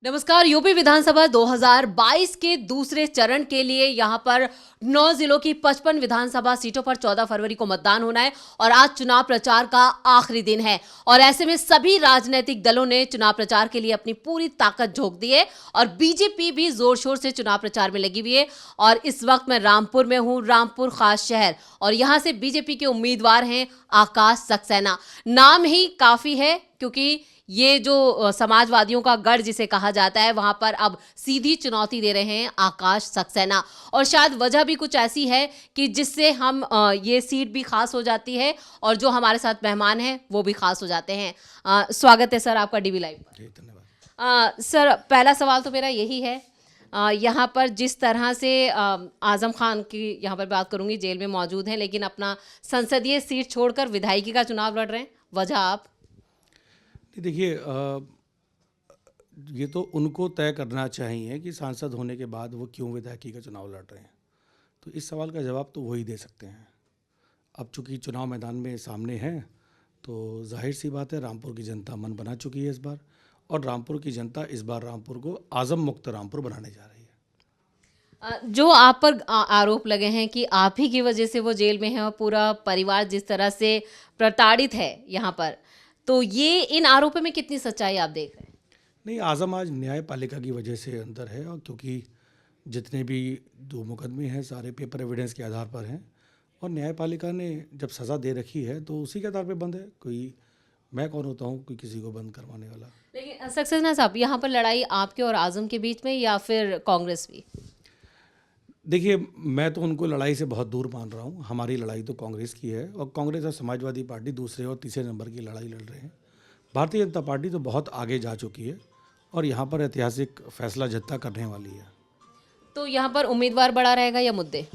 नमस्कार। यूपी विधानसभा 2022 के दूसरे चरण के लिए यहां पर 9 जिलों की 55 विधानसभा सीटों पर 14 फरवरी को मतदान होना है और आज चुनाव प्रचार का आखिरी दिन है। और ऐसे में सभी राजनीतिक दलों ने चुनाव प्रचार के लिए अपनी पूरी ताकत झोंक दी है और बीजेपी भी जोर शोर से चुनाव प्रचार में लगी हुई है। और इस वक्त मैं रामपुर में हूं, रामपुर खास शहर, और यहां से बीजेपी के उम्मीदवार हैं आकाश सक्सेना। नाम ही काफी है क्योंकि ये जो समाजवादियों का गढ़ जिसे कहा जाता है, वहां पर अब सीधी चुनौती दे रहे हैं आकाश सक्सेना। और शायद वजह भी कुछ ऐसी है कि जिससे हम ये सीट भी खास हो जाती है और जो हमारे साथ मेहमान हैं वो भी खास हो जाते हैं। स्वागत है सर आपका डीवी लाइव पर। धन्यवाद। सर, पहला सवाल तो मेरा यही है, यहाँ पर जिस तरह से आजम खान की यहाँ पर बात करूंगी, जेल में मौजूद हैं लेकिन अपना संसदीय सीट छोड़कर विधायकी का चुनाव लड़ रहे हैं, वजह आप? देखिए, ये तो उनको तय करना चाहिए कि सांसद होने के बाद वो क्यों विधायकी का चुनाव लड़ रहे हैं। तो इस सवाल का जवाब तो वही दे सकते हैं। अब चूंकि चुनाव मैदान में सामने हैं तो जाहिर सी बात है, रामपुर की जनता मन बना चुकी है इस बार, और रामपुर की जनता इस बार रामपुर को आजम मुक्त रामपुर बनाने जा रही है। जो आप पर आरोप लगे हैं कि आप ही की वजह से वो जेल में है और पूरा परिवार जिस तरह से प्रताड़ित है यहाँ पर, तो ये इन आरोपों में कितनी सच्चाई आप देख रहे हैं? नहीं, आजम आज न्यायपालिका की वजह से अंदर है, और क्योंकि जितने भी दो मुकदमे हैं सारे पेपर एविडेंस के आधार पर हैं, और न्यायपालिका ने जब सज़ा दे रखी है तो उसी के आधार पे बंद है। कोई मैं कौन होता हूँ कोई किसी को बंद करवाने वाला। लेकिन सक्सेना साहब, यहाँ पर लड़ाई आपके और आजम के बीच में या फिर कांग्रेस भी? देखिए, मैं तो उनको लड़ाई से बहुत दूर मान रहा हूँ। हमारी लड़ाई तो कांग्रेस की है, और कांग्रेस और समाजवादी पार्टी दूसरे और तीसरे नंबर की लड़ाई लड़ रहे हैं। भारतीय जनता पार्टी तो बहुत आगे जा चुकी है और यहाँ पर ऐतिहासिक फैसला जत्था करने वाली है। तो यहाँ पर उम्मीदवार बड़ा रहेगा या मुद्दे?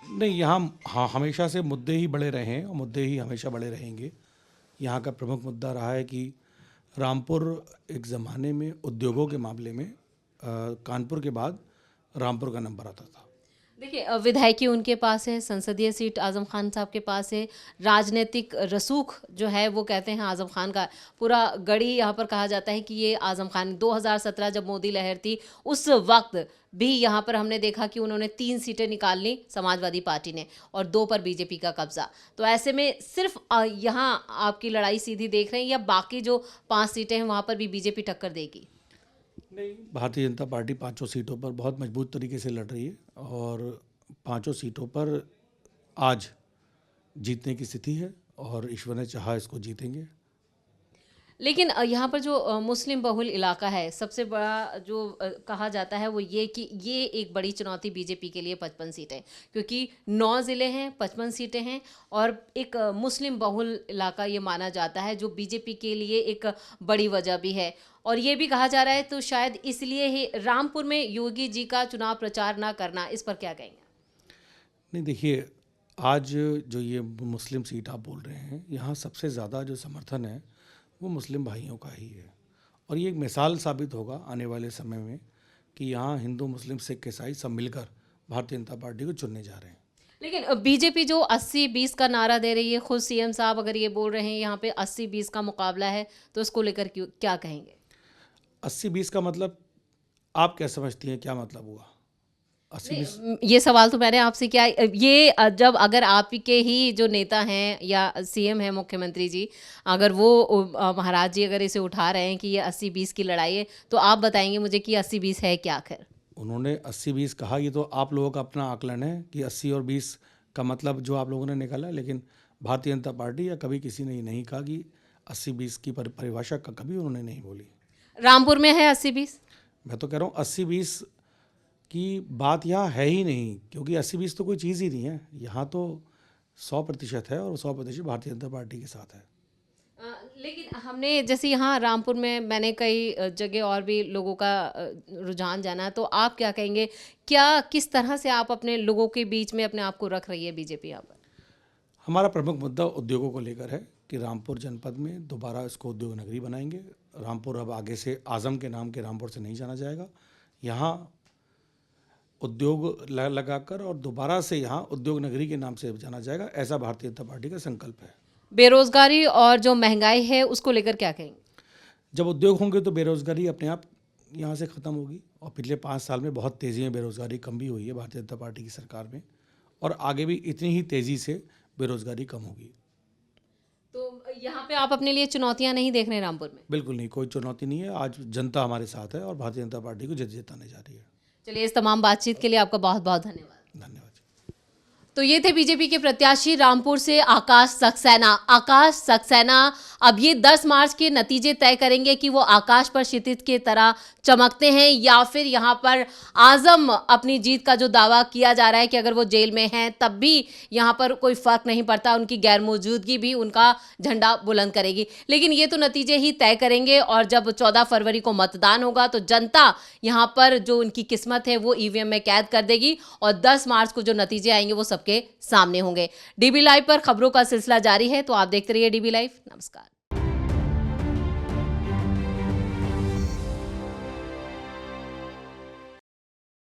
नहीं, यहाँ हाँ हमेशा से मुद्दे ही बड़े रहे हैं और मुद्दे ही हमेशा बड़े रहेंगे। यहाँ का प्रमुख मुद्दा रहा है कि रामपुर एक ज़माने में उद्योगों के मामले में कानपुर के बाद रामपुर का नंबर आता था। देखिए, विधायकी उनके पास है, संसदीय सीट आजम खान साहब के पास है, राजनीतिक रसूख जो है वो कहते हैं आजम खान का पूरा गढ़ी यहाँ पर कहा जाता है कि ये आजम खान। 2017 जब मोदी लहर थी उस वक्त भी यहाँ पर हमने देखा कि उन्होंने 3 सीटें निकाल ली समाजवादी पार्टी ने और 2 पर बीजेपी का कब्जा। तो ऐसे में सिर्फ यहाँ आपकी लड़ाई सीधी देख रहे हैं या बाकी जो 5 सीटें हैं वहाँ पर भी बीजेपी टक्कर देगी? नहीं, भारतीय जनता पार्टी 5 सीटों पर बहुत मजबूत तरीके से लड़ रही है और 5 सीटों पर आज जीतने की स्थिति है, और ईश्वर ने चाहा इसको जीतेंगे। लेकिन यहाँ पर जो मुस्लिम बहुल इलाका है, सबसे बड़ा जो कहा जाता है वो ये कि ये एक बड़ी चुनौती बीजेपी के लिए 55 सीटें, क्योंकि 9 ज़िले हैं, 55 सीटें हैं और एक मुस्लिम बहुल इलाका ये माना जाता है, जो बीजेपी के लिए एक बड़ी वजह भी है। और ये भी कहा जा रहा है तो शायद इसलिए ही रामपुर में योगी जी का चुनाव प्रचार ना करना, इस पर क्या कहेंगे? नहीं, देखिए, आज जो ये मुस्लिम सीट आप बोल रहे हैं, यहाँ सबसे ज़्यादा जो समर्थन है वो मुस्लिम भाइयों का ही है, और ये एक मिसाल साबित होगा आने वाले समय में कि यहाँ हिंदू, मुस्लिम, सिख, ईसाई सब मिलकर भारतीय जनता पार्टी को चुनने जा रहे हैं। लेकिन बीजेपी जो 80-20 का नारा दे रही है, खुद सीएम साहब अगर ये बोल रहे हैं यहाँ पे 80-20 का मुकाबला है, तो इसको लेकर क्या कहेंगे? 80-20 का मतलब आप क्या समझती हैं, क्या मतलब हुआ 80-20? ये सवाल तो मैंने आपसे किया। ये जब अगर आपके ही जो नेता हैं या सीएम हैं मुख्यमंत्री जी, अगर वो महाराज जी अगर इसे उठा रहे हैं कि ये 80-20 की लड़ाई है, तो आप बताएंगे मुझे कि 80-20 है क्या आखिर? उन्होंने 80-20 कहा, ये तो आप लोगों का अपना आकलन है कि 80 और 20 का मतलब जो आप लोगों ने निकाला, लेकिन भारतीय जनता पार्टी या कभी किसी ने नहीं कहा कि 80-20 की परिभाषा का कभी उन्होंने नहीं बोली। रामपुर में है 80-20? मैं तो कह रहा हूँ 80-20 की बात यहाँ है ही नहीं, क्योंकि 80-20 तो कोई चीज़ ही नहीं है। यहाँ तो 100% है और 100% भारतीय जनता पार्टी के साथ है। लेकिन हमने जैसे यहाँ रामपुर में मैंने कई जगह और भी लोगों का रुझान जाना, तो आप क्या कहेंगे, क्या किस तरह से आप अपने लोगों के बीच में अपने आप को रख रही है बीजेपी यहाँ पर? हमारा प्रमुख मुद्दा उद्योगों को लेकर है कि रामपुर जनपद में दोबारा इसको उद्योग नगरी बनाएंगे। रामपुर अब आगे से आजम के नाम के रामपुर से नहीं जाना जाएगा। यहाँ उद्योग लगाकर और दोबारा से यहाँ उद्योग नगरी के नाम से जाना जाएगा, ऐसा भारतीय जनता पार्टी का संकल्प है। बेरोजगारी और जो महंगाई है उसको लेकर क्या कहेंगे? जब उद्योग होंगे तो बेरोजगारी अपने आप यहाँ से ख़त्म होगी और पिछले 5 साल में बहुत तेज़ी में बेरोज़गारी कम भी हुई है भारतीय जनता पार्टी की सरकार में, और आगे भी इतनी ही तेज़ी से बेरोज़गारी कम होगी। तो यहाँ पे आप अपने लिए चुनौतियां नहीं देख रहे रामपुर में? बिल्कुल नहीं, कोई चुनौती नहीं है। आज जनता हमारे साथ है और भारतीय जनता पार्टी को जिताने जा रही है। चलिए, इस तमाम बातचीत के लिए आपका बहुत बहुत धन्यवाद। धन्यवाद। तो ये थे बीजेपी के प्रत्याशी रामपुर से आकाश सक्सेना। आकाश सक्सेना अब ये 10 मार्च के नतीजे तय करेंगे कि वो आकाश पर क्षितिज की तरह चमकते हैं या फिर यहाँ पर आजम अपनी जीत का जो दावा किया जा रहा है कि अगर वो जेल में हैं तब भी यहाँ पर कोई फर्क नहीं पड़ता, उनकी गैर मौजूदगी भी उनका झंडा बुलंद करेगी। लेकिन ये तो नतीजे ही तय करेंगे और जब 14 फरवरी को मतदान होगा तो जनता यहाँ पर जो उनकी किस्मत है वो ईवीएम में कैद कर देगी और 10 मार्च को जो नतीजे आएंगे वो सबके सामने होंगे। डीबी लाइव पर खबरों का सिलसिला जारी है, तो आप देखते रहिए डीबी लाइव। नमस्कार।